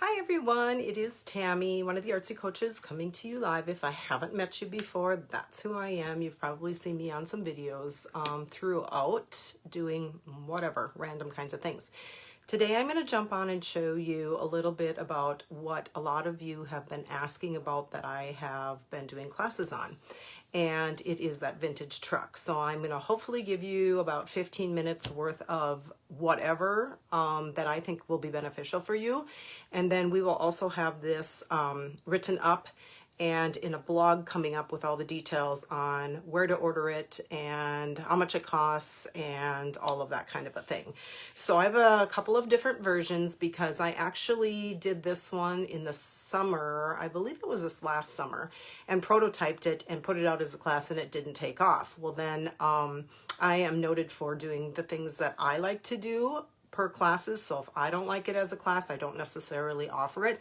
Hi everyone, it is Tammy, one of the artsy coaches coming to you live. If I haven't met you before, that's who I am. You've probably seen me on some videos throughout doing whatever, random kinds of things. Today I'm going to jump on and show you a little bit about what a lot of you have been asking about that I have been doing classes on. And it is that vintage truck. So I'm going to hopefully give you about 15 minutes worth of whatever that I think will be beneficial for you. And then we will also have this written up and in a blog coming up with all the details on where to order it and how much it costs and all of that kind of a thing. So I have a couple of different versions because I actually did this one in the summer, I believe it was this last summer, and prototyped it and put it out as a class and it didn't take off. Well then I am noted for doing the things that I like to do per classes. So if I don't like it as a class, I don't necessarily offer it.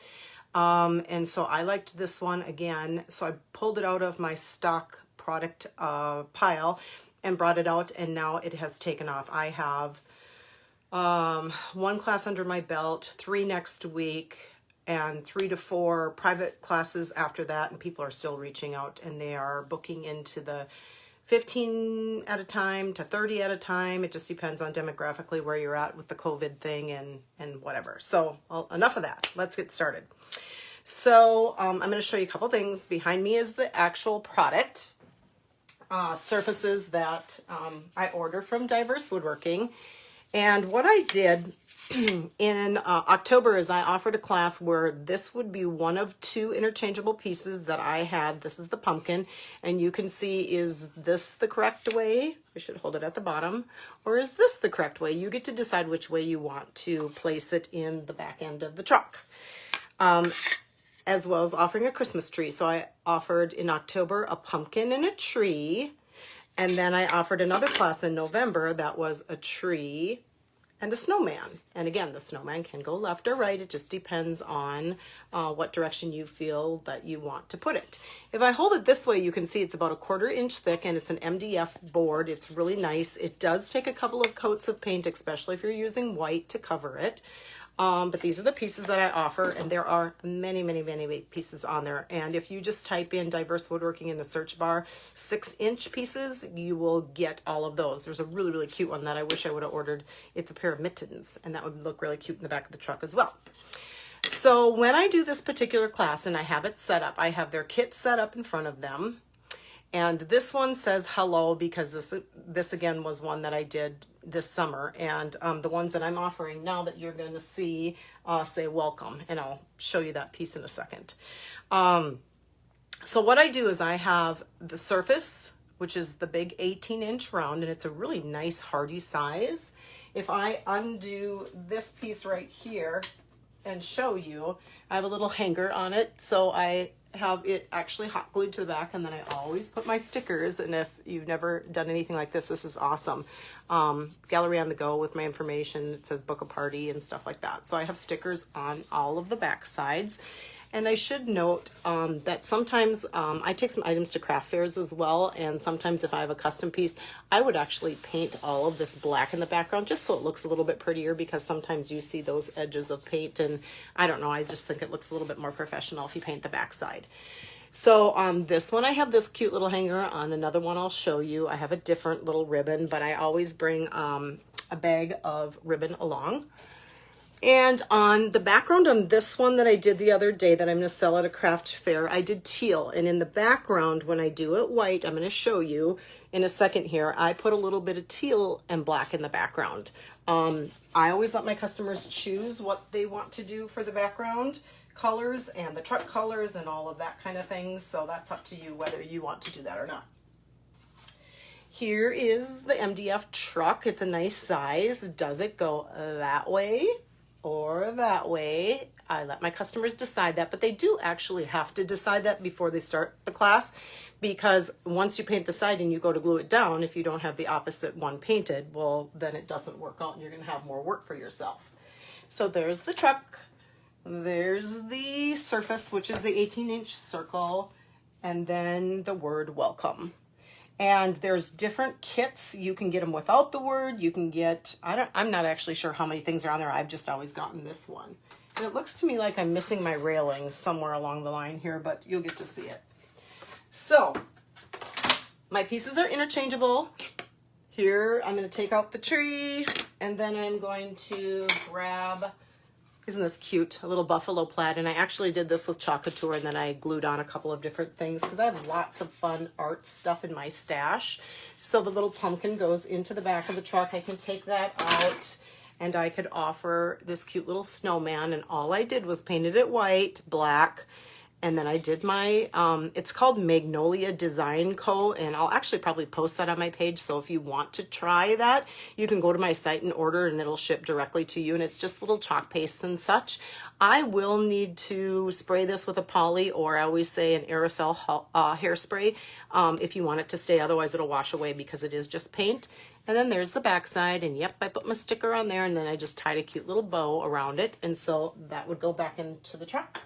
And so I liked this one again. So I pulled it out of my stock product pile and brought it out, and now it has taken off. I have one class under my belt, 3 next week, and 3 to 4 private classes after that, and people are still reaching out and they are booking into the 15 at a time to 30 at a time. It just depends on demographically where you're at with the COVID thing and whatever. So enough of that. Let's get started. So I'm going to show you a couple things. Behind me is the actual product, surfaces that I order from Diverse Woodworking. And what I did in October is I offered a class where this would be one of 2 interchangeable pieces that I had. This is the pumpkin, and you can see, is this the correct way? I should hold it at the bottom. Or is this the correct way? You get to decide which way you want to place it in the back end of the truck. As well as offering a Christmas tree. So I offered in October a pumpkin and a tree. And then I offered another class in November that was a tree and a snowman. And again, the snowman can go left or right. It just depends on what direction you feel that you want to put it. If I hold it this way, you can see it's about a 1/4 inch thick and it's an MDF board. It's really nice. It does take a couple of coats of paint, especially if you're using white to cover it. But these are the pieces that I offer, and there are many, many, many pieces on there. And if you just type in Diverse Woodworking in the search bar, 6-inch pieces, you will get all of those. There's a really, really cute one that I wish I would have ordered. It's a pair of mittens, and that would look really cute in the back of the truck as well. So when I do this particular class and I have it set up, I have their kit set up in front of them. And this one says hello because this again was one that I did this summer, and the ones that I'm offering now that you're going to see say welcome, and I'll show you that piece in a second. So what I do is I have the surface, which is the big 18-inch round, and it's a really nice hardy size. If I undo this piece right here and show you, I have a little hanger on it, so I have it actually hot glued to the back, and then I always put my stickers, and if you've never done anything like this is awesome. Gallery on the go with my information. It says book a party and stuff like that. So I have stickers on all of the back sides. And I should note that sometimes I take some items to craft fairs as well, and sometimes if I have a custom piece, I would actually paint all of this black in the background just so it looks a little bit prettier, because sometimes you see those edges of paint, and I don't know, I just think it looks a little bit more professional if you paint the back side. So on this one, I have this cute little hanger. On another one, I'll show you. I have a different little ribbon, but I always bring a bag of ribbon along. And on the background on this one that I did the other day that I'm going to sell at a craft fair, I did teal. And in the background, when I do it white, I'm going to show you in a second here, I put a little bit of teal and black in the background. I always let my customers choose what they want to do for the background colors and the truck colors and all of that kind of things. So that's up to you whether you want to do that or not. Here is the MDF truck. It's a nice size. Does it go that way or that way? I let my customers decide that, but they do actually have to decide that before they start the class, because once you paint the side and you go to glue it down, if you don't have the opposite one painted, well, then it doesn't work out and you're going to have more work for yourself. So there's the truck. There's the surface, which is the 18-inch circle, and then the word welcome. And there's different kits. You can get them without the word. You can get, I'm not actually sure how many things are on there. I've just always gotten this one. It looks to me like I'm missing my railing somewhere along the line here, but you'll get to see it. So my pieces are interchangeable. Here, I'm going to take out the tree, and then I'm going to grab, isn't this cute, a little buffalo plaid, and I actually did this with chalk couture, and then I glued on a couple of different things, because I have lots of fun art stuff in my stash. So the little pumpkin goes into the back of the truck. I can take that out, and I could offer this cute little snowman, and all I did was painted it white, black, and then I did my, it's called Magnolia Design Co. And I'll actually probably post that on my page. So if you want to try that, you can go to my site and order, and it'll ship directly to you. And it's just little chalk pastes and such. I will need to spray this with a poly, or I always say an aerosol hairspray if you want it to stay. Otherwise, it'll wash away because it is just paint. And then there's the back side. And yep, I put my sticker on there, and then I just tied a cute little bow around it. And so that would go back into the truck.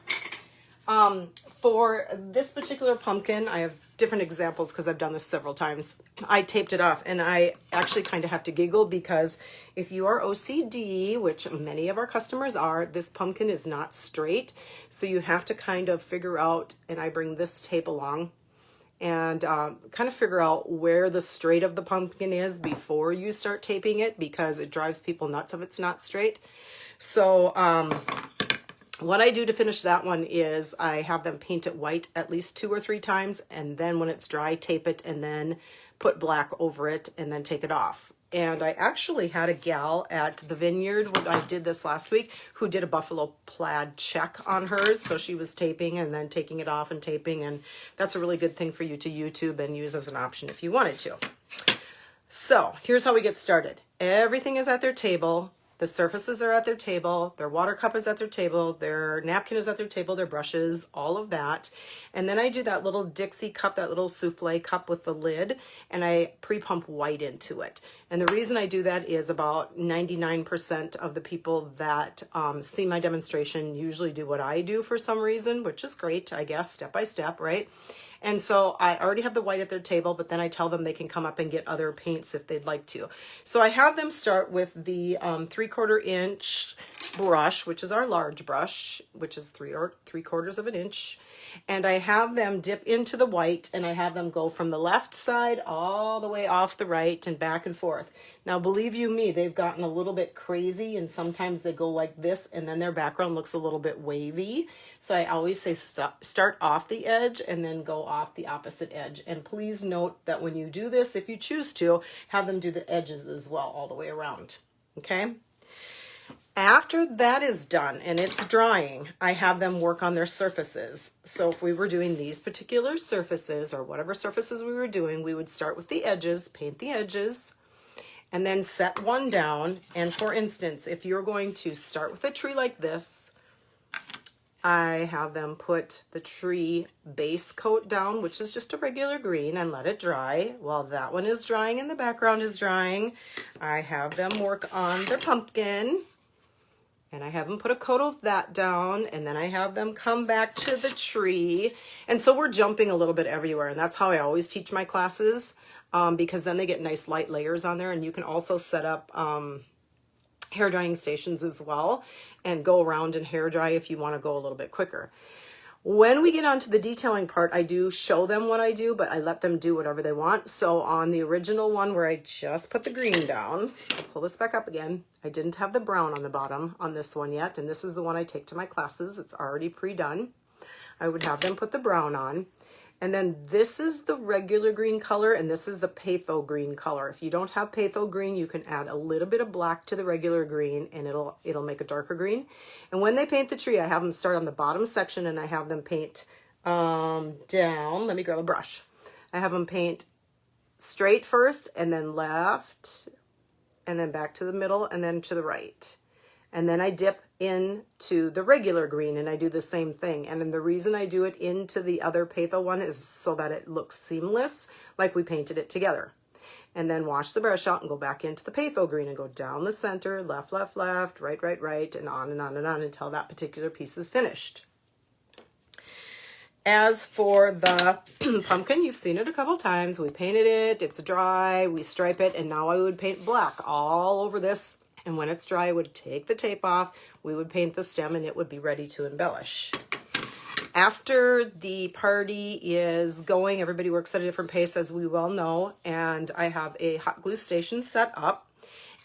For this particular pumpkin, I have different examples because I've done this several times. I taped it off, and I actually kind of have to giggle because if you are OCD, which many of our customers are, this pumpkin is not straight. So you have to kind of figure out, and I bring this tape along, and kind of figure out where the straight of the pumpkin is before you start taping it, because it drives people nuts if it's not straight. So, what I do to finish that one is I have them paint it white at least 2 or 3 times, and then when it's dry, tape it, and then put black over it, and then take it off. And I actually had a gal at the vineyard when I did this last week who did a buffalo plaid check on hers. So she was taping and then taking it off and taping, and that's a really good thing for you to YouTube and use as an option if you wanted to. So here's how we get started. Everything is at their table. The surfaces are at their table, their water cup is at their table, their napkin is at their table, their brushes, all of that. And then I do that little Dixie cup, that little souffle cup with the lid, and I pre-pump white into it. And the reason I do that is about 99% of the people that see my demonstration usually do what I do for some reason, which is great, I guess, step by step, right? And so I already have the white at their table, but then I tell them they can come up and get other paints if they'd like to. So I have them start with the 3/4 inch brush, which is our large brush, which is 3/4 of an inch. And I have them dip into the white, and I have them go from the left side all the way off the right and back and forth. Now, believe you me, they've gotten a little bit crazy, and sometimes they go like this, and then their background looks a little bit wavy. So I always say start off the edge and then go off the opposite edge. And please note that when you do this, if you choose to, have them do the edges as well all the way around, okay? After that is done and it's drying, I have them work on their surfaces. So if we were doing these particular surfaces, or whatever surfaces we were doing, we would start with the edges, paint the edges, and then set one down. And for instance, if you're going to start with a tree like this, I have them put the tree base coat down, which is just a regular green, and let it dry. While that one is drying and the background is drying, I have them work on their pumpkin. And I have them put a coat of that down, and then I have them come back to the tree. And so we're jumping a little bit everywhere, and that's how I always teach my classes, because then they get nice light layers on there. And you can also set up hair drying stations as well and go around and hair dry if you want to go a little bit quicker. When we get onto the detailing part, I do show them what I do, but I let them do whatever they want. So on the original one where I just put the green down, I'll pull this back up again. I didn't have the brown on the bottom on this one yet, and this is the one I take to my classes. It's already pre-done. I would have them put the brown on. And then this is the regular green color, and this is the Patho green color. If you don't have Patho green, you can add a little bit of black to the regular green, and it'll make a darker green. And when they paint the tree, I have them start on the bottom section, and I have them paint down. Let me grab a brush. I have them paint straight first, and then left, and then back to the middle, and then to the right. And then I dip into the regular green, and I do the same thing. And then the reason I do it into the other Patho one is so that it looks seamless, like we painted it together. And then wash the brush out and go back into the Patho green and go down the center, left, left, left, right, right, right, and on and on and on until that particular piece is finished. As for the pumpkin, you've seen it a couple times. We painted it, it's dry, we stripe it, and now I would paint black all over this And when it's dry, I would take the tape off, we would paint the stem, and it would be ready to embellish. After the party is going, everybody works at a different pace, as we well know, and I have a hot glue station set up.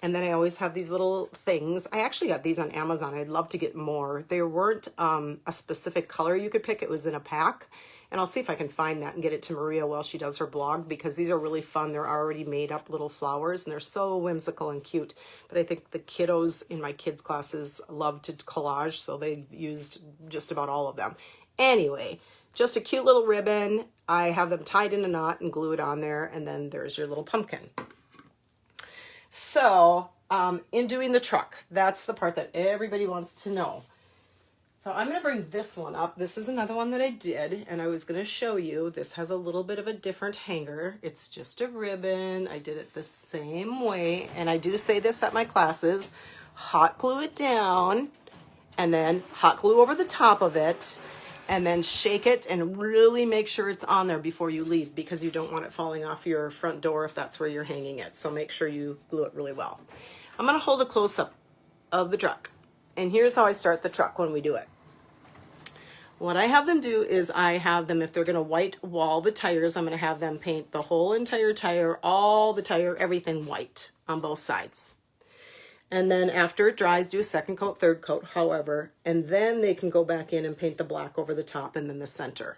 And then I always have these little things. I actually got these on Amazon. I'd love to get more. They weren't a specific color you could pick. It was in a pack. And I'll see if I can find that and get it to Maria while she does her blog, because these are really fun. They're already made up little flowers, and they're so whimsical and cute. But I think the kiddos in my kids' classes love to collage, so they've used just about all of them. Anyway, just a cute little ribbon. I have them tied in a knot and glue it on there, and then there's your little pumpkin. So in doing the truck, that's the part that everybody wants to know. So I'm going to bring this one up. This is another one that I did, and I was going to show you. This has a little bit of a different hanger. It's just a ribbon. I did it the same way, and I do say this at my classes. Hot glue it down, and then hot glue over the top of it, and then shake it and really make sure it's on there before you leave, because you don't want it falling off your front door if that's where you're hanging it. So make sure you glue it really well. I'm going to hold a close-up of the truck. And here's how I start the truck when we do it. What I have them do is I have them, if they're going to white wall the tires, I'm going to have them paint the whole entire tire, all the tire, everything white on both sides. And then after it dries, do a second coat, third coat, however, and then they can go back in and paint the black over the top and then the center.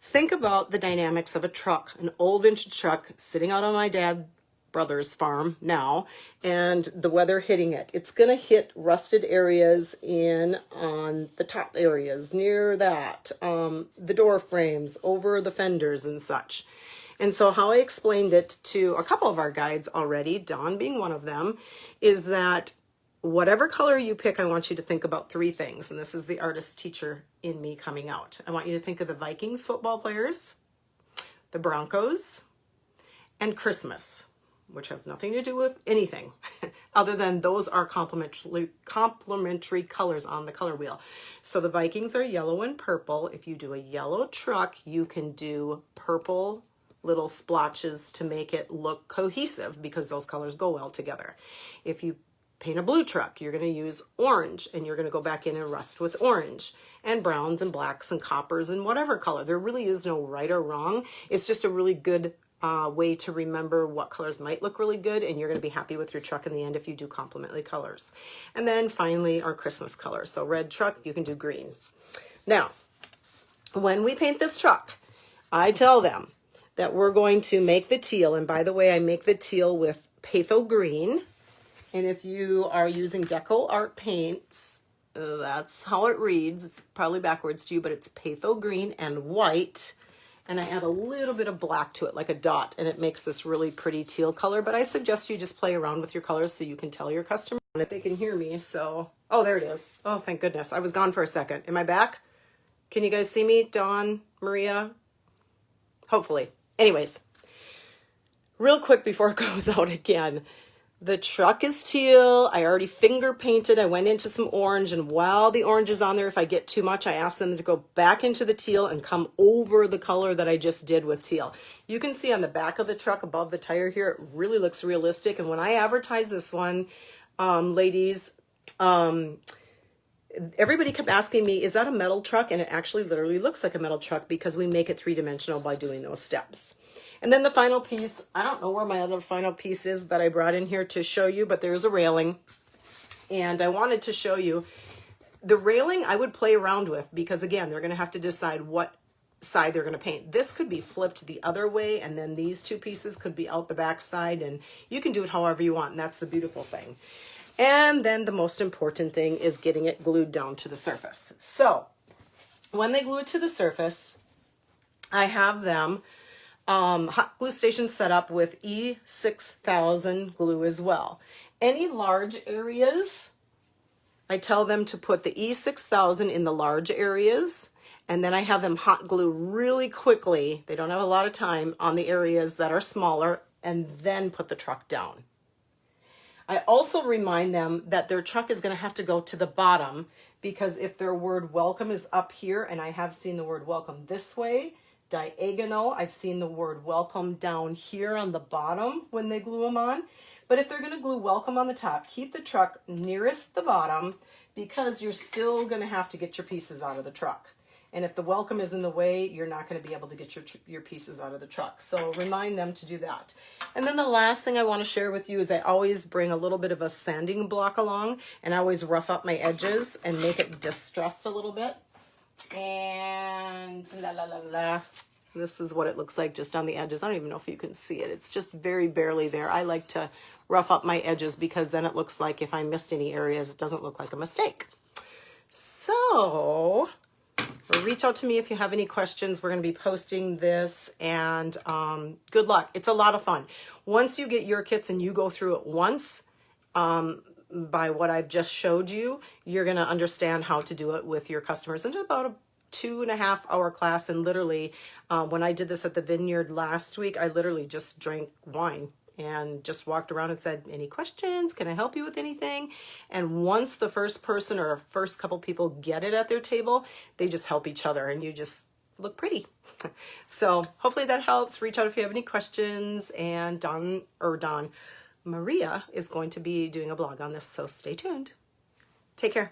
Think about the dynamics of a truck, an old vintage truck sitting out on my dad's brother's farm now, and the weather hitting it. It's going to hit rusted areas in on the top areas, near that, the door frames, over the fenders and such. And so how I explained it to a couple of our guides already, Dawn being one of them, is that whatever color you pick, I want you to think about three things. And this is the artist teacher in me coming out. I want you to think of the Vikings football players, the Broncos, and Christmas, which has nothing to do with anything other than those are complementary colors on the color wheel. So the Vikings are yellow and purple. If you do a yellow truck, you can do purple little splotches to make it look cohesive, because those colors go well together. If you paint a blue truck, you're going to use orange, and you're going to go back in and rust with orange, and browns and blacks and coppers and whatever color. There really is no right or wrong. It's just a really good way to remember what colors might look really good, and you're going to be happy with your truck in the end if you do complementary colors. And then finally, our Christmas colors. So red truck, you can do green. Now, when we paint this truck, I tell them that we're going to make the teal. And by the way, I make the teal with Patho Green. And if you are using Deco Art paints, that's how it reads. It's probably backwards to you, but it's Patho Green and white. And I add a little bit of black to it, like a dot, and it makes this really pretty teal color. But I suggest you just play around with your colors so you can tell your customer if they can hear me. So, oh, there it is. Oh, thank goodness. I was gone for a second. Am I back? Can you guys see me? Dawn, Maria? Hopefully. Anyways, real quick before it goes out again, the truck is teal. I already finger painted. I went into some orange, and while the orange is on there, if I get too much, I ask them to go back into the teal and come over the color that I just did with teal. You can see on the back of the truck above the tire here, it really looks realistic. And when I advertise this one, ladies, everybody kept asking me, is that a metal truck? And it actually literally looks like a metal truck, because we make it three-dimensional by doing those steps. And then the final piece, I don't know where my other final piece is that I brought in here to show you, but there's a railing. And I wanted to show you the railing I would play around with, because again, they're going to have to decide what side they're going to paint. This could be flipped the other way, and then these two pieces could be out the back side, and you can do it however you want, and that's the beautiful thing. And then the most important thing is getting it glued down to the surface. So when they glue it to the surface, I have them hot glue stations set up with E6000 glue as well. Any large areas, I tell them to put the E6000 in the large areas, and then I have them hot glue really quickly, they don't have a lot of time, on the areas that are smaller, and then put the truck down. I also remind them that their truck is going to have to go to the bottom, because if their word welcome is up here, and I have seen the word welcome this way, diagonal, I've seen the word welcome down here on the bottom when they glue them on. But if they're going to glue welcome on the top, keep the truck nearest the bottom because you're still going to have to get your pieces out of the truck. And if the welcome is in the way, you're not going to be able to get your pieces out of the truck. So remind them to do that. And then the last thing I want to share with you is I always bring a little bit of a sanding block along, and I always rough up my edges and make it distressed a little bit. And this is what it looks like just on the edges. I don't even know if you can see it. It's just very barely there. I like to rough up my edges because then it looks like if I missed any areas, it doesn't look like a mistake. So reach out to me if you have any questions. We're going to be posting this, and good luck. It's a lot of fun. Once you get your kits and you go through it once, by what I've just showed you, you're going to understand how to do it with your customers. It's about a 2.5-hour class, and literally when I did this at the vineyard last week, I literally just drank wine and just walked around and said, any questions? Can I help you with anything? And once the first person or first couple people get it at their table, they just help each other and you just look pretty. So hopefully that helps. Reach out if you have any questions. And Maria is going to be doing a blog on this, so stay tuned. Take care.